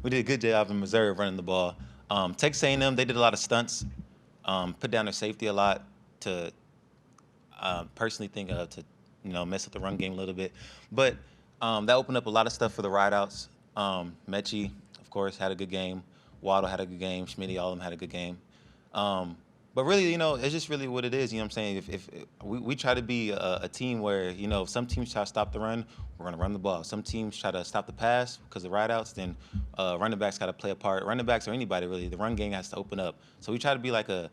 we did a good job in Missouri of running the ball. Texas A&M, they did a lot of stunts, put down their safety a lot to personally think to mess with the run game a little bit. But that opened up a lot of stuff for the wideouts. Mechie, of course, had a good game. Waddle had a good game. Schmitty, all of them had a good game. But really, it's just really what it is. You know what I'm saying? If we try to be a team where, if some teams try to stop the run, we're going to run the ball. Some teams try to stop the pass because of wideouts, then running backs got to play a part. Running backs or anybody, really, the run game has to open up. So we try to be like a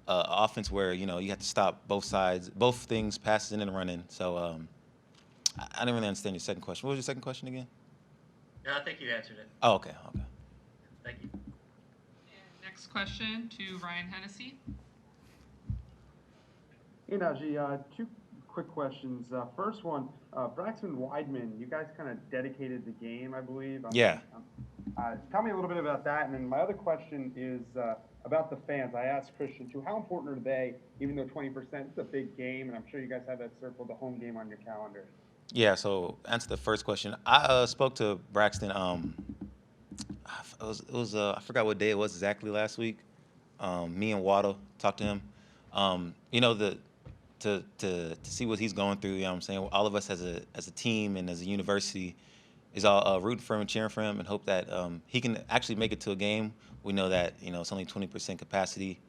offense where, you have to stop both sides, both things, passing and running. So I didn't really understand your second question. What was your second question again? Yeah, I think you answered it. Oh, okay. Thank you. And next question to Ryan Hennessy. Hey, Najee, two quick questions. First one, Braxton Weidman, you guys kind of dedicated the game, I believe. Yeah. Tell me a little bit about that. And then my other question is about the fans. I asked Christian, too, how important are they, even though 20%, it's a big game, and I'm sure you guys have that circled, the home game on your calendar. Yeah, so answer the first question. I spoke to Braxton. It was I forgot what day it was exactly last week. Me and Waddle talked to him. To see what he's going through. You know what I'm saying? All of us as a team and as a university is all rooting for him and cheering for him and hope that he can actually make it to a game. We know that it's only 20% capacity.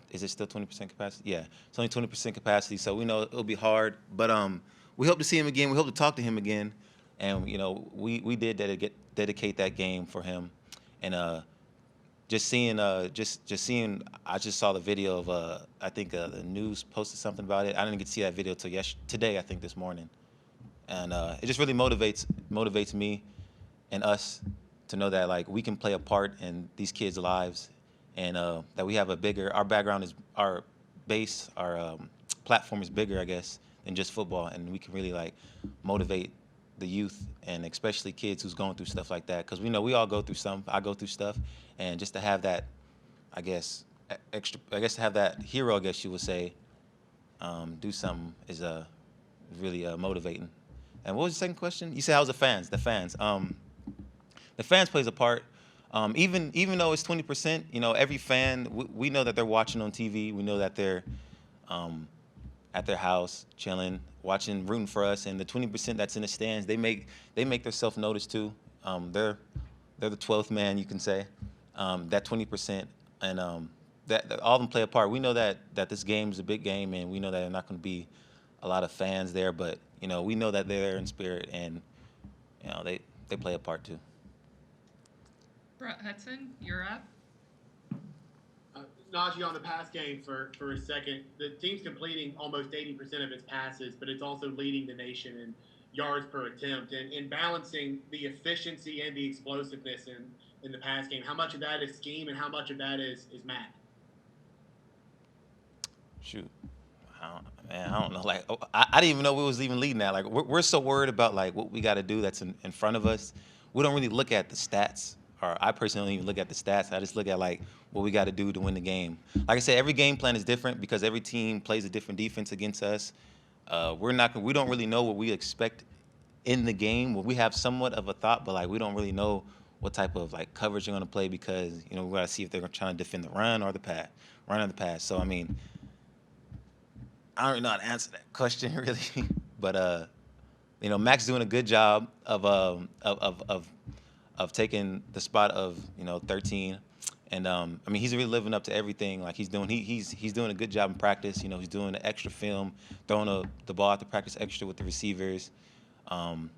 Is it still 20% capacity? Yeah, it's only 20% capacity. So we know it'll be hard, but we hope to see him again. We hope to talk to him again, and we did dedicate that game for him, and just seeing I just saw the video of I think the news posted something about it. I didn't get to see that video till today, I think this morning, and it just really motivates me and us to know that like we can play a part in these kids' lives, and that we have our background is our base, our platform is bigger, I guess, than just football, and we can really like motivate the youth and especially kids who's going through stuff like that, because we know we all go through some. I go through stuff, and just to have that, I guess to have that hero, I guess you would say, do something is really motivating. And what was the second question? You said how's the fans? The fans plays a part. Even though it's 20%, every fan, we know that they're watching on TV. We know that they're at their house, chilling, watching, rooting for us. And the 20% that's in the stands, they make themselves noticed too. They're the 12th man, you can say. That 20%, and that all of them play a part. We know that this game is a big game, and we know that there's not going to be a lot of fans there, but we know that they're there in spirit, and they play a part too. Brett Hudson, you're up. Najee, on the pass game for a second, the team's completing almost 80% of its passes, but it's also leading the nation in yards per attempt. And in balancing the efficiency and the explosiveness in the pass game, how much of that is scheme and how much of that is Matt? Shoot. I don't know. Like, I didn't even know we was even leading that. Like, we're so worried about like what we got to do that's in front of us. We don't really look at the stats, or I personally don't even look at the stats. I just look at like what we got to do to win the game. Like I said, every game plan is different because every team plays a different defense against us. We don't really know what we expect in the game. Well, we have somewhat of a thought, but like we don't really know what type of like coverage you're going to play because we got to see if they're trying to defend the run or the pass. So I mean, I don't really know how to answer that question really, but Mac's doing a good job of taking the spot of 13, and I mean he's really living up to everything. Like he's doing a good job in practice. He's doing the extra film, throwing the ball out to practice extra with the receivers.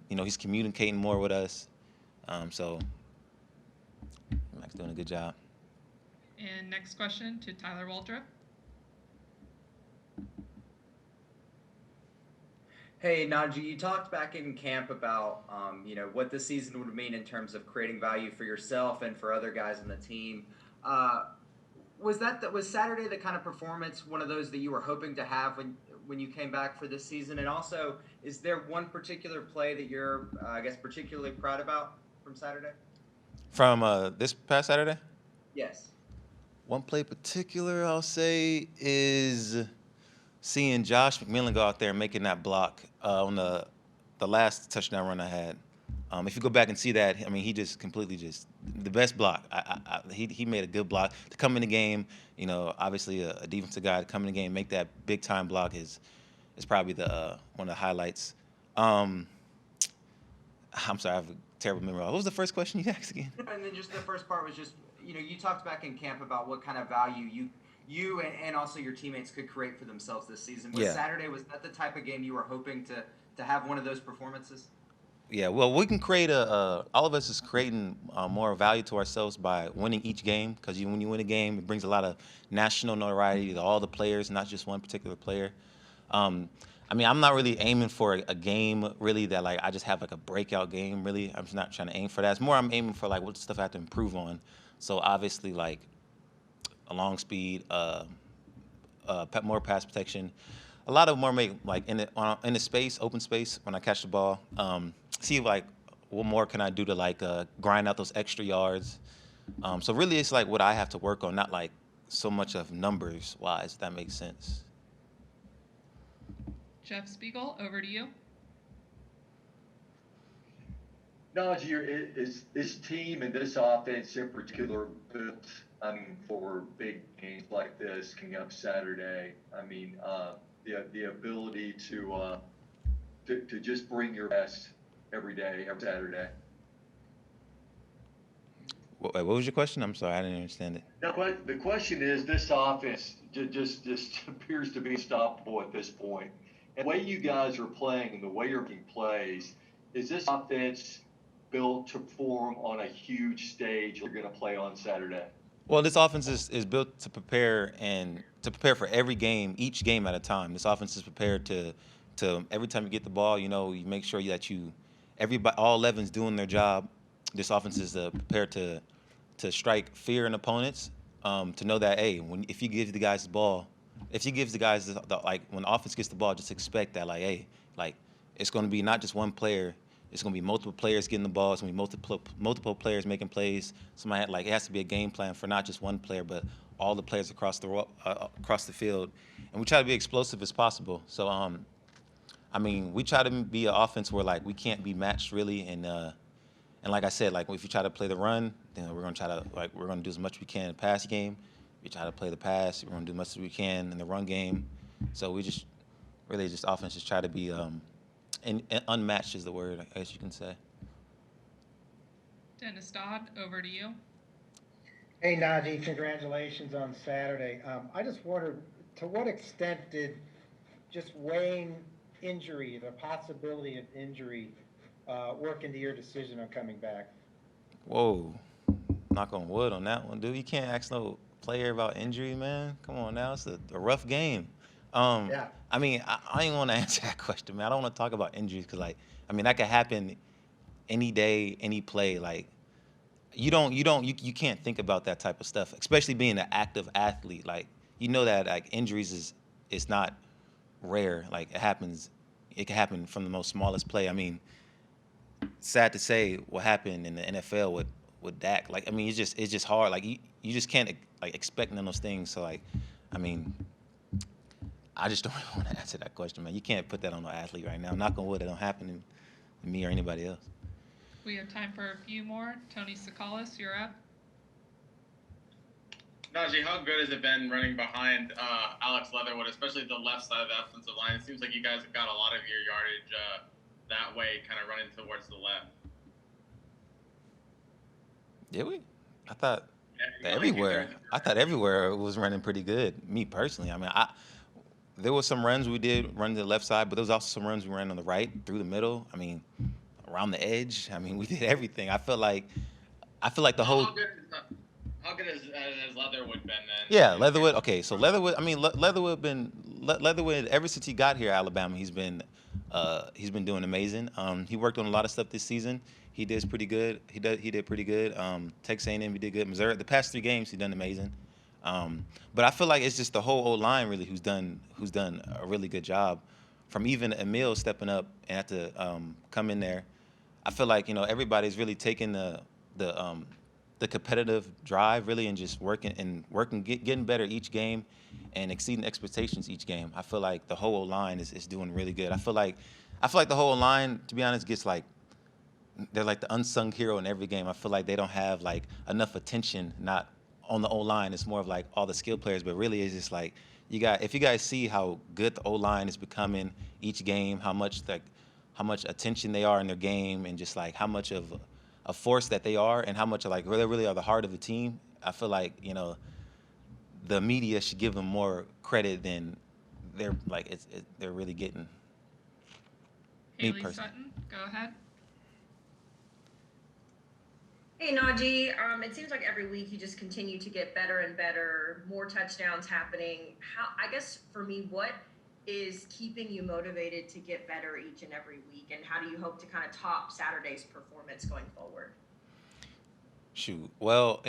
He's communicating more with us. So Mac's doing a good job. And next question to Tyler Waldrop. Hey, Najee, you talked back in camp about, what this season would mean in terms of creating value for yourself and for other guys on the team. Was Saturday the kind of performance, one of those that you were hoping to have when you came back for this season? And also, is there one particular play that you're, particularly proud about from Saturday? From this past Saturday? Yes. One play particular I'll say is seeing Josh McMillan go out there and making that block on the last touchdown run I had. If you go back and see that, I mean, he just completely just the best block. He made a good block to come in the game. You know, obviously a defensive guy to come in the game, make that big time block is probably the one of the highlights. I'm sorry, I have a terrible memory. What was the first question you asked again? And then just the first part was just, you talked back in camp about what kind of value you and also your teammates could create for themselves this season. Was Saturday, was that the type of game you were hoping to have one of those performances? Yeah, well, we can create all of us is creating more value to ourselves by winning each game, because when you win a game, it brings a lot of national notoriety to all the players, not just one particular player. I mean, I'm not really aiming for a game really that like I just have like a breakout game really. I'm just not trying to aim for that. It's more I'm aiming for like what stuff I have to improve on. So obviously like a long speed, more pass protection, a lot of more make like in the space, open space when I catch the ball. See like what more can I do to like grind out those extra yards. So really it's like what I have to work on, not like so much of numbers wise, if that makes sense. Jeff Spiegel, over to you. Najee, is this team and this offense in particular built, for big games like this coming up Saturday? I mean, the ability to just bring your best every day, every Saturday. Wait, what was your question? I'm sorry, I didn't understand it. The question is, this offense just appears to be unstoppable at this point. And the way you guys are playing and the way your team plays, is this offense built to perform on a huge stage you're going to play on Saturday? Well, this offense is built to prepare for every game, each game at a time. This offense is prepared to every time you get the ball, you make sure that all 11's doing their job. This offense is prepared to strike fear in opponents, to know that if you give the guys the ball, if he gives the guys like when the offense gets the ball, just expect that like it's going to be not just one player. It's going to be multiple players getting the ball. It's going to be multiple players making plays. It has to be a game plan for not just one player, but all the players across the field. And we try to be explosive as possible. So, I mean, we try to be an offense where like we can't be matched really. And like I said, like if you try to play the run, then we're going to do as much as we can in the pass game. We try to play the pass. We're going to do as much as we can in the run game. So we just offense just try to be and unmatched is the word, I guess you can say. Dennis Dodd, over to you. Hey, Najee, congratulations on Saturday. I just wondered, to what extent did just weighing injury, the possibility of injury, work into your decision on coming back? Whoa. Knock on wood on that one, dude. You can't ask no player about injury, man. Come on now. It's a rough game. Yeah. I mean, I ain't want to answer that question, man. I don't want to talk about injuries because, like, I mean, that could happen any day, any play. Like, you can't think about that type of stuff, especially being an active athlete. Like, you know that like injuries is not rare. Like, it happens. It can happen from the most smallest play. I mean, sad to say what happened in the NFL with Dak. Like, I mean, it's just hard. Like, you just can't like expect none of those things. So, like, I mean, I just don't really want to answer that question, man. You can't put that on an athlete right now. Knock on wood, it don't happen to me or anybody else. We have time for a few more. Tony Sakalis, you're up. Najee, how good has it been running behind Alex Leatherwood, especially the left side of the offensive line? It seems like you guys have got a lot of your yardage that way, kind of running towards the left. Did we? I thought Yeah, everywhere it was running pretty good. Me personally, I mean, there was some runs we did run to the left side, but there was also some runs we ran on the right, through the middle. I mean, around the edge. I mean, we did everything. I feel like the whole. How good has Leatherwood been then? Yeah, Leatherwood. Okay, so Leatherwood. I mean, Leatherwood ever since he got here, Alabama, he's been doing amazing. He worked on a lot of stuff this season. He did pretty good. He did pretty good. Texas A&M, he did good. Missouri, the past 3 games, he done amazing. But I feel like it's just the whole old line really who's done a really good job. From even Emil stepping up and had to come in there, I feel like everybody's really taking the competitive drive really and just working, getting better each game, and exceeding expectations each game. I feel like the whole line is doing really good. I feel like the whole line, to be honest, gets like they're like the unsung hero in every game. I feel like they don't have like enough attention, not on the O-line. It's more of like all the skill players, but really it's just like if you guys see how good the O-line is becoming each game, how much attention they are in their game, and just like how much of a force that they are, and how much like really are the heart of the team. I feel like the media should give them more credit than they're really getting. Me Haley personally. Sutton, go ahead. Hey Najee, it seems like every week you just continue to get better and better, more touchdowns happening. I guess for me, what is keeping you motivated to get better each and every week, and how do you hope to kind of top Saturday's performance going forward? Shoot. Well,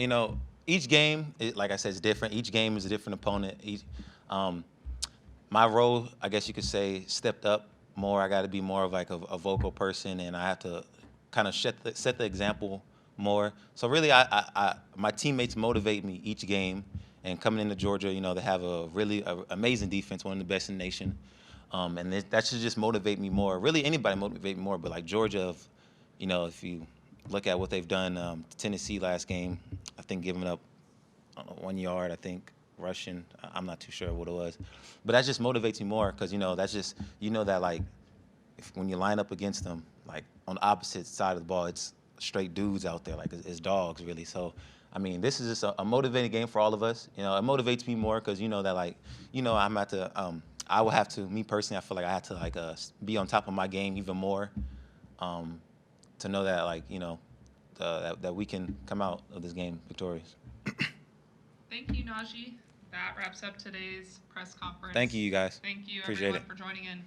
each game, like I said, is different. Each game is a different opponent. My role, I guess you could say, stepped up more. I got to be more of like a vocal person, and I have to kind of set the example more. So really, my teammates motivate me each game. And coming into Georgia, they have a really amazing defense, one of the best in the nation. And that should just motivate me more. Really, anybody motivate me more, but like Georgia, if you look at what they've done, Tennessee last game, I think giving up 1 yard, I think, rushing. I'm not too sure what it was. But that just motivates me more because, that's just, that, like, when you line up against them, like, on the opposite side of the ball, it's straight dudes out there, like, it's dogs, really. So, I mean, this is just a motivating game for all of us. It motivates me more because, that, like, I'm at to, I will have to, me personally, I feel like I have to, like, be on top of my game even more to know that, like, that we can come out of this game victorious. Thank you, Najee. That wraps up today's press conference. Thank you, you guys. Thank you, Appreciate everyone, it. for joining in.